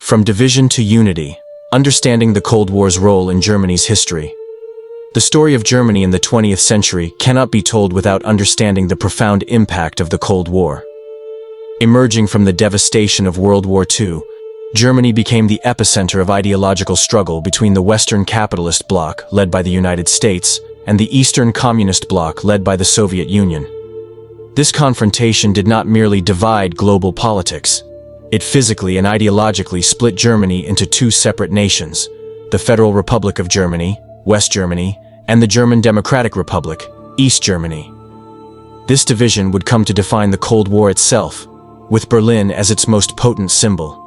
From Division to Unity, Understanding the Cold War's Role in Germany's History. The story of Germany in the 20th century cannot be told without understanding the profound impact of the Cold War. Emerging from the devastation of World War II, Germany became the epicenter of ideological struggle between the Western capitalist bloc, led by the United States, and the Eastern communist bloc, led by the Soviet Union. This confrontation did not merely divide global politics. It physically and ideologically split Germany into two separate nations, the Federal Republic of Germany, West Germany, and the German Democratic Republic, East Germany. This division would come to define the Cold War itself, with Berlin as its most potent symbol.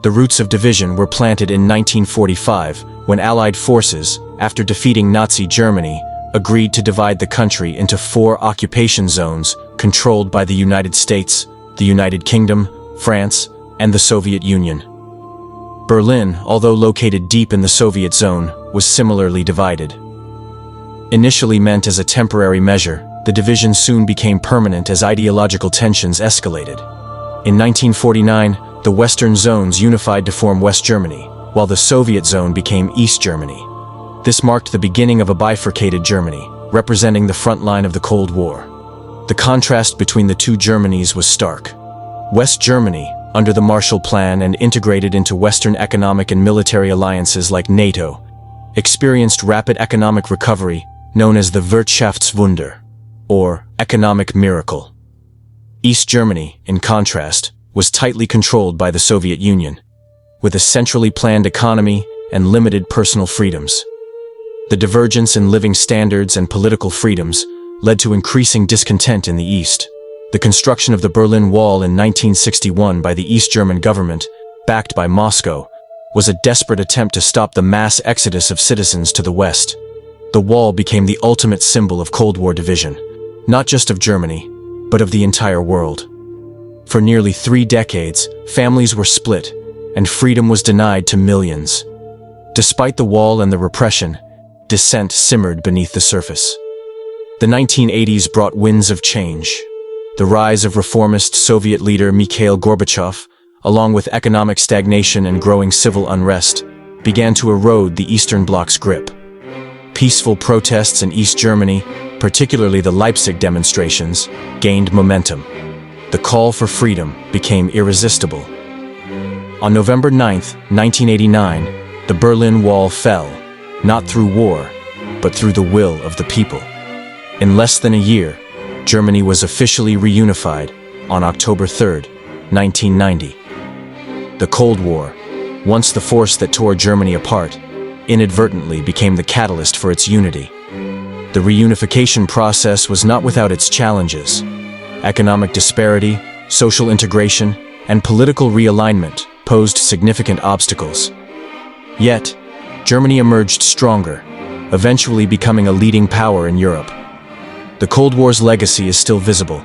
The roots of division were planted in 1945, when Allied forces, after defeating Nazi Germany, agreed to divide the country into 4 occupation zones controlled by the United States, the United Kingdom, France, and the Soviet Union. Berlin, although located deep in the Soviet zone, was similarly divided. Initially meant as a temporary measure, the division soon became permanent as ideological tensions escalated. In 1949, the Western zones unified to form West Germany, while the Soviet zone became East Germany. This marked the beginning of a bifurcated Germany, representing the front line of the Cold War. The contrast between the two Germanys was stark. West Germany, under the Marshall Plan and integrated into Western economic and military alliances like NATO, experienced rapid economic recovery known as the Wirtschaftswunder, or economic miracle. East Germany, in contrast, was tightly controlled by the Soviet Union, with a centrally planned economy and limited personal freedoms. The divergence in living standards and political freedoms led to increasing discontent in the East. The construction of the Berlin Wall in 1961 by the East German government, backed by Moscow, was a desperate attempt to stop the mass exodus of citizens to the West. The wall became the ultimate symbol of Cold War division, not just of Germany, but of the entire world. For nearly 3 decades, families were split, and freedom was denied to millions. Despite the wall and the repression, dissent simmered beneath the surface. The 1980s brought winds of change. The rise of reformist Soviet leader Mikhail Gorbachev, along with economic stagnation and growing civil unrest, began to erode the Eastern Bloc's grip. Peaceful protests in East Germany, particularly the Leipzig demonstrations, gained momentum. The call for freedom became irresistible. On November 9, 1989, the Berlin Wall fell, not through war, but through the will of the people. In less than a year, Germany was officially reunified on October 3, 1990. The Cold War, once the force that tore Germany apart, inadvertently became the catalyst for its unity. The reunification process was not without its challenges. Economic disparity, social integration, and political realignment posed significant obstacles. Yet, Germany emerged stronger, eventually becoming a leading power in Europe. The Cold War's legacy is still visible,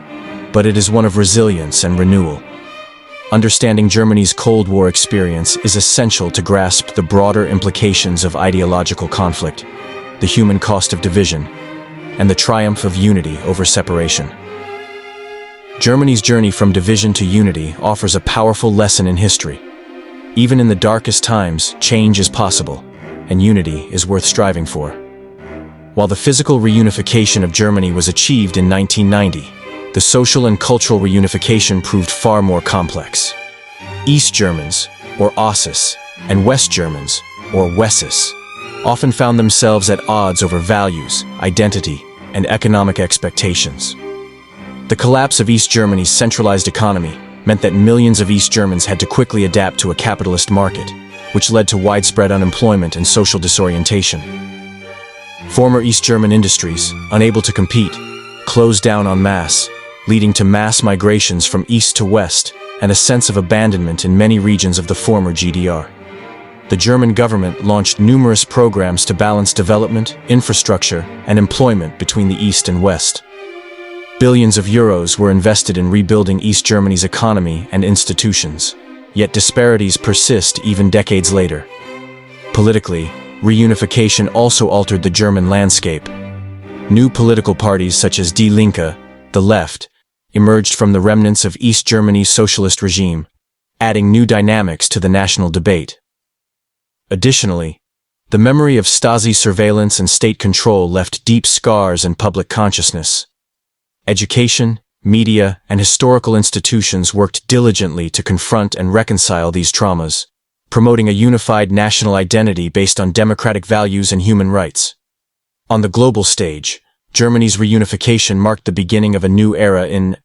but it is one of resilience and renewal. Understanding Germany's Cold War experience is essential to grasp the broader implications of ideological conflict, the human cost of division, and the triumph of unity over separation. Germany's journey from division to unity offers a powerful lesson in history. Even in the darkest times, change is possible, and unity is worth striving for. While the physical reunification of Germany was achieved in 1990, the social and cultural reunification proved far more complex. East Germans, or Ossis, and West Germans, or Wessis, often found themselves at odds over values, identity, and economic expectations. The collapse of East Germany's centralized economy meant that millions of East Germans had to quickly adapt to a capitalist market, which led to widespread unemployment and social disorientation. Former East German industries, unable to compete, closed down en masse, leading to mass migrations from east to west and a sense of abandonment in many regions of the former GDR. The German government launched numerous programs to balance development, infrastructure, and employment between the East and West. Billions of euros were invested in rebuilding East Germany's economy and institutions, yet disparities persist even decades later. Politically, reunification also altered the German landscape. New political parties such as Die Linke, the left, emerged from the remnants of East Germany's socialist regime. adding new dynamics to the national debate. Additionally, the memory of Stasi surveillance and state control left deep scars in public consciousness. Education, media, and historical institutions worked diligently to confront and reconcile these traumas, promoting a unified national identity based on democratic values and human rights. On the global stage, Germany's reunification marked the beginning of a new era in